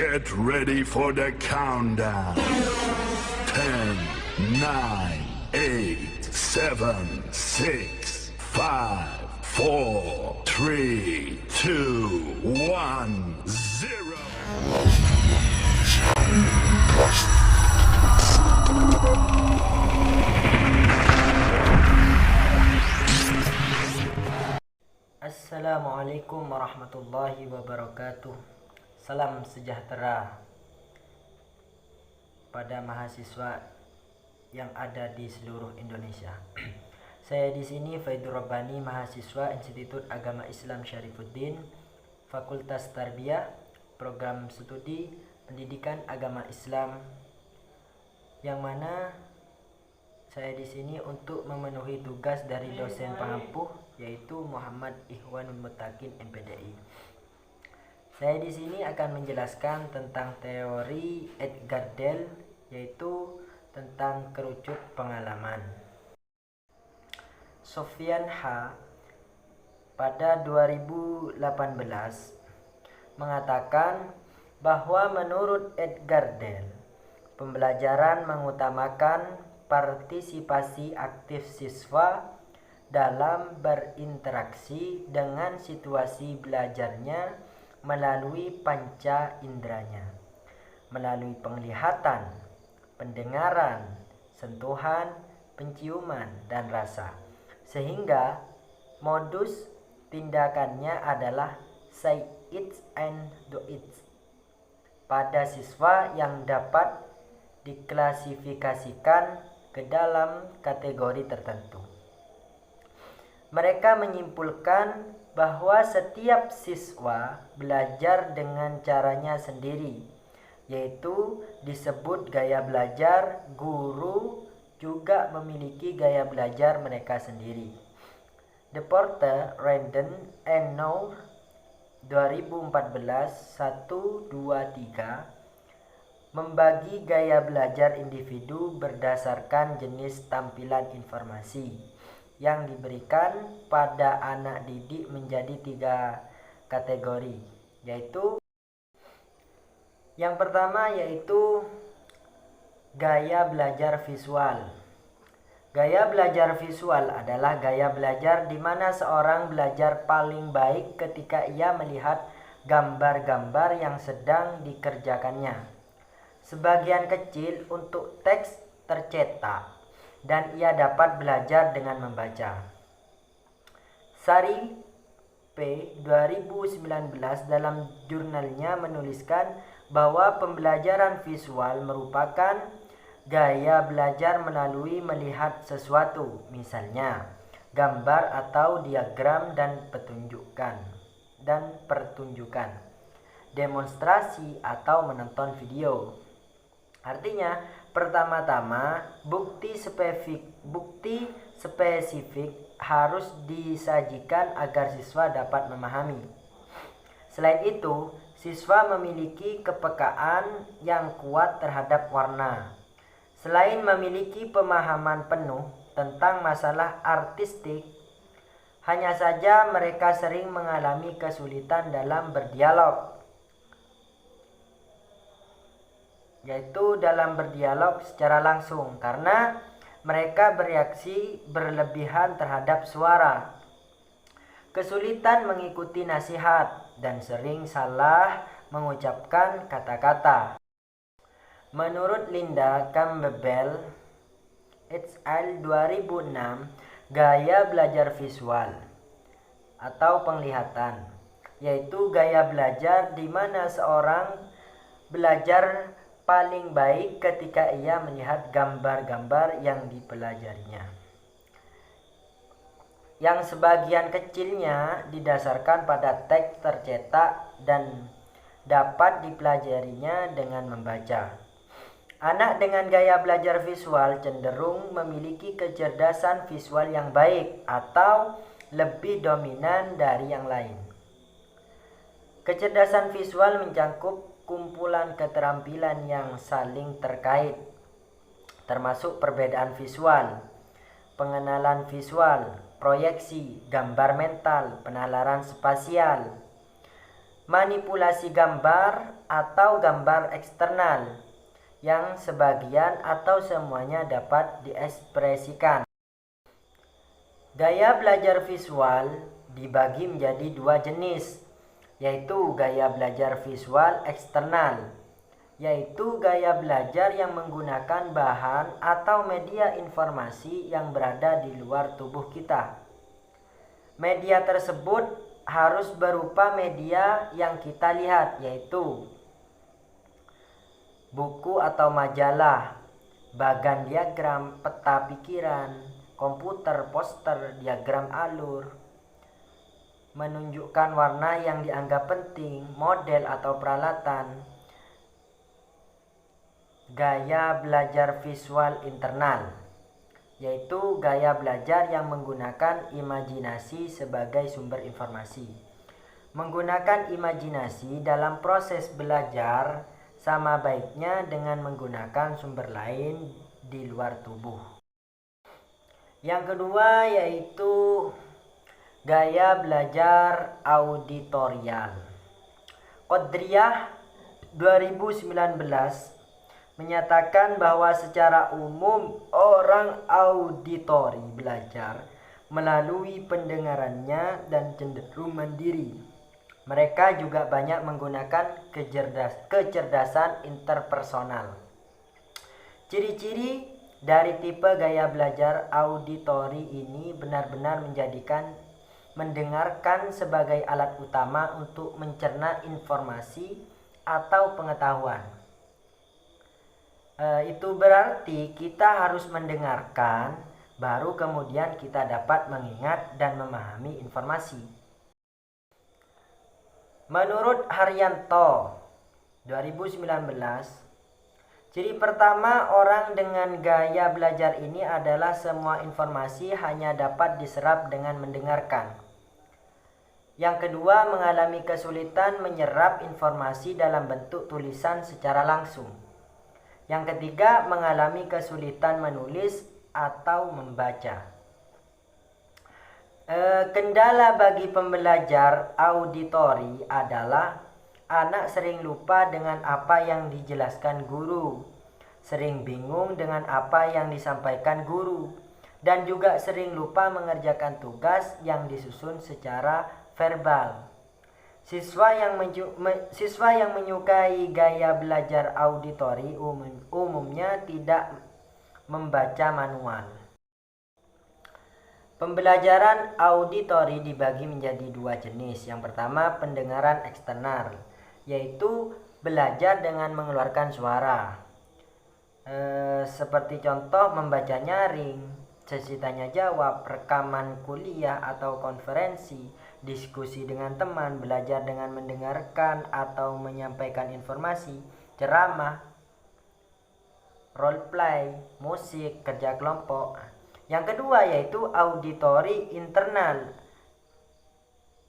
Get ready for the countdown. 10, 9, 8, 7, 6, 5, 4, 3, 2, 1, 0. Assalamualaikum warahmatullahi wabarakatuh. Salam sejahtera pada mahasiswa yang ada di seluruh Indonesia. Saya di sini Faidur Rabbani, mahasiswa Institut Agama Islam Syarifuddin, Fakultas Tarbiyah, Program Studi Pendidikan Agama Islam, yang mana saya di sini untuk memenuhi tugas dari dosen pengampuh, yaitu Muhammad Ikhwanul Muttaqin MPDI. Saya di sini akan menjelaskan tentang teori Edgar Dale, yaitu tentang kerucut pengalaman. Sofyan H. pada 2018 mengatakan bahwa menurut Edgar Dale, pembelajaran mengutamakan partisipasi aktif siswa dalam berinteraksi dengan situasi belajarnya melalui panca inderanya, melalui penglihatan, pendengaran, sentuhan, penciuman, dan rasa, sehingga modus tindakannya adalah say it and do it pada siswa yang dapat diklasifikasikan ke dalam kategori tertentu. Mereka menyimpulkan bahwa setiap siswa belajar dengan caranya sendiri, yaitu disebut gaya belajar. Guru juga memiliki gaya belajar mereka sendiri. Deporter, Randon, and Noor 2014 123 membagi gaya belajar individu berdasarkan jenis tampilan informasi yang diberikan pada anak didik menjadi 3 kategori, yaitu yang pertama yaitu gaya belajar visual. Gaya belajar visual adalah gaya belajar di mana seorang belajar paling baik ketika ia melihat gambar-gambar yang sedang dikerjakannya. Sebagian kecil untuk teks tercetak dan ia dapat belajar dengan membaca. Sari P. 2019 dalam jurnalnya menuliskan bahwa pembelajaran visual merupakan gaya belajar melalui melihat sesuatu, misalnya gambar atau diagram dan pertunjukan, demonstrasi atau menonton video. Artinya, pertama-tama bukti spesifik harus disajikan agar siswa dapat memahami. Selain itu, siswa memiliki kepekaan yang kuat terhadap warna. Selain memiliki pemahaman penuh tentang masalah artistik, hanya saja mereka sering mengalami kesulitan dalam berdialog, yaitu dalam berdialog secara langsung, karena mereka bereaksi berlebihan terhadap suara, kesulitan mengikuti nasihat, dan sering salah mengucapkan kata-kata. Menurut Linda Campbell et al. 2006, gaya belajar visual atau penglihatan, yaitu gaya belajar di mana seorang belajar paling baik ketika ia melihat gambar-gambar yang dipelajarinya, yang sebagian kecilnya didasarkan pada teks tercetak dan dapat dipelajarinya dengan membaca. Anak dengan gaya belajar visual cenderung memiliki kecerdasan visual yang baik atau lebih dominan dari yang lain. Kecerdasan visual mencakup kumpulan keterampilan yang saling terkait, termasuk perbedaan visual, pengenalan visual, proyeksi, gambar mental, penalaran spasial, manipulasi gambar atau gambar eksternal yang sebagian atau semuanya dapat diekspresikan. Gaya belajar visual dibagi menjadi dua jenis, yaitu gaya belajar visual eksternal, yaitu gaya belajar yang menggunakan bahan atau media informasi yang berada di luar tubuh kita. Media tersebut harus berupa media yang kita lihat, yaitu buku atau majalah, bagan diagram, peta pikiran, komputer, poster, diagram alur, menunjukkan warna yang dianggap penting, model atau peralatan. Gaya belajar visual internal, yaitu gaya belajar yang menggunakan imajinasi sebagai sumber informasi. Menggunakan imajinasi dalam proses belajar sama baiknya dengan menggunakan sumber lain di luar tubuh. Yang kedua yaitu gaya belajar auditorial. Qadriyah 2019 menyatakan bahwa secara umum orang auditori belajar melalui pendengarannya dan cenderung mandiri. Mereka juga banyak menggunakan kecerdasan interpersonal. Ciri-ciri dari tipe gaya belajar auditori ini benar-benar mendengarkan sebagai alat utama untuk mencerna informasi atau pengetahuan. Itu berarti kita harus mendengarkan, baru kemudian kita dapat mengingat dan memahami informasi. Menurut Haryanto 2019, ciri pertama orang dengan gaya belajar ini adalah semua informasi hanya dapat diserap dengan mendengarkan. Yang kedua, mengalami kesulitan menyerap informasi dalam bentuk tulisan secara langsung. Yang ketiga, mengalami kesulitan menulis atau membaca. Kendala bagi pembelajar auditori adalah anak sering lupa dengan apa yang dijelaskan guru, sering bingung dengan apa yang disampaikan guru, dan juga sering lupa mengerjakan tugas yang disusun secara verbal. Siswa yang menyukai gaya belajar auditori umumnya tidak membaca manual. Pembelajaran auditori dibagi menjadi dua jenis. Yang pertama, pendengaran eksternal, yaitu belajar dengan mengeluarkan suara. Seperti contoh membaca nyaring, sesi tanya jawab, rekaman kuliah atau konferensi, diskusi dengan teman, belajar dengan mendengarkan atau menyampaikan informasi, ceramah, role play, musik, kerja kelompok. Yang kedua yaitu auditori internal.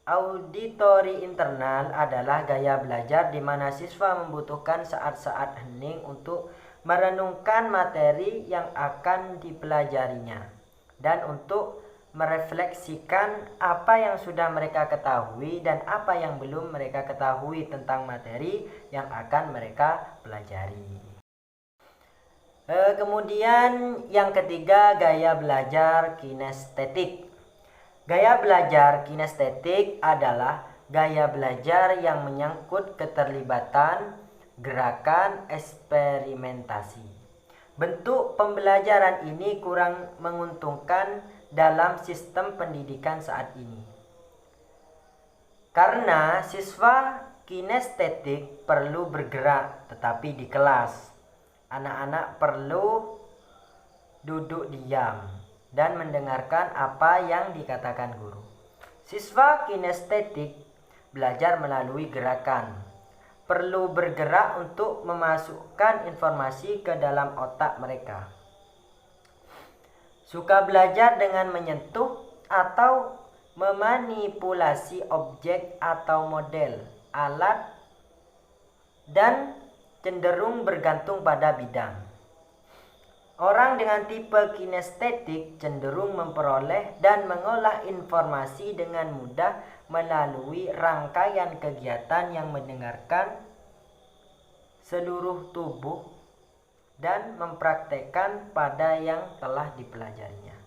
Auditori internal adalah gaya belajar di mana siswa membutuhkan saat-saat hening untuk merenungkan materi yang akan dipelajarinya dan untuk merefleksikan apa yang sudah mereka ketahui dan apa yang belum mereka ketahui tentang materi yang akan mereka pelajari. Kemudian yang ketiga, gaya belajar kinestetik. Gaya belajar kinestetik adalah gaya belajar yang menyangkut keterlibatan, gerakan, eksperimentasi. Bentuk pembelajaran ini kurang menguntungkan dalam sistem pendidikan saat ini. Karena siswa kinestetik perlu bergerak, tetapi di kelas anak-anak perlu duduk diam dan mendengarkan apa yang dikatakan guru. Siswa kinestetik belajar melalui gerakan, perlu bergerak untuk memasukkan informasi ke dalam otak mereka. Suka belajar dengan menyentuh atau memanipulasi objek atau model, alat, dan cenderung bergantung pada bidang. Orang dengan tipe kinestetik cenderung memperoleh dan mengolah informasi dengan mudah melalui rangkaian kegiatan yang mendengarkan seluruh tubuh dan mempraktekkan pada yang telah dipelajarinya.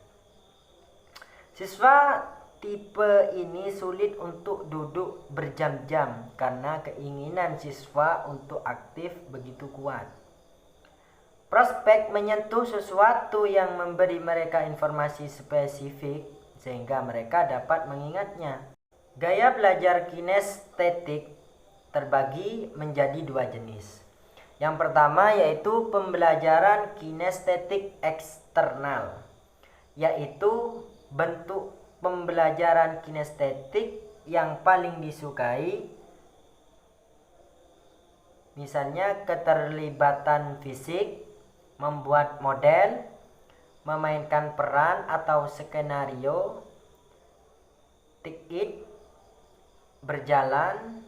Siswa tipe ini sulit untuk duduk berjam-jam karena keinginan siswa untuk aktif begitu kuat. Prospek menyentuh sesuatu yang memberi mereka informasi spesifik sehingga mereka dapat mengingatnya. Gaya belajar kinestetik terbagi menjadi dua jenis. Yang pertama yaitu pembelajaran kinestetik eksternal, yaitu bentuk pembelajaran kinestetik yang paling disukai, misalnya keterlibatan fisik, membuat model, memainkan peran atau skenario, tik-it, berjalan.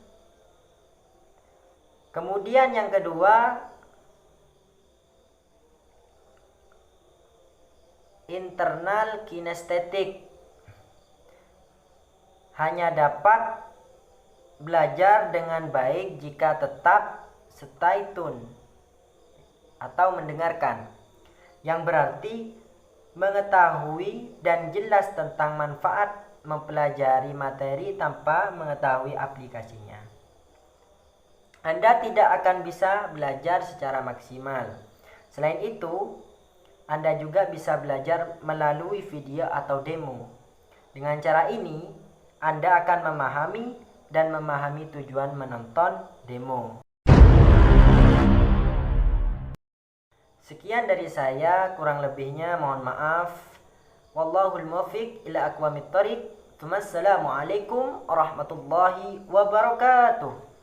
Kemudian yang kedua, internal kinestetik, hanya dapat belajar dengan baik jika tetap stay tune atau mendengarkan, yang berarti mengetahui dan jelas tentang manfaat mempelajari materi tanpa mengetahui aplikasinya. Anda tidak akan bisa belajar secara maksimal. Selain itu, Anda juga bisa belajar melalui video atau demo. Dengan cara ini, Anda akan memahami tujuan menonton demo. Sekian dari saya, kurang lebihnya mohon maaf. Wallahul muwaffiq ila aqwamit thoriq. Wassalamualaikum warahmatullahi wabarakatuh.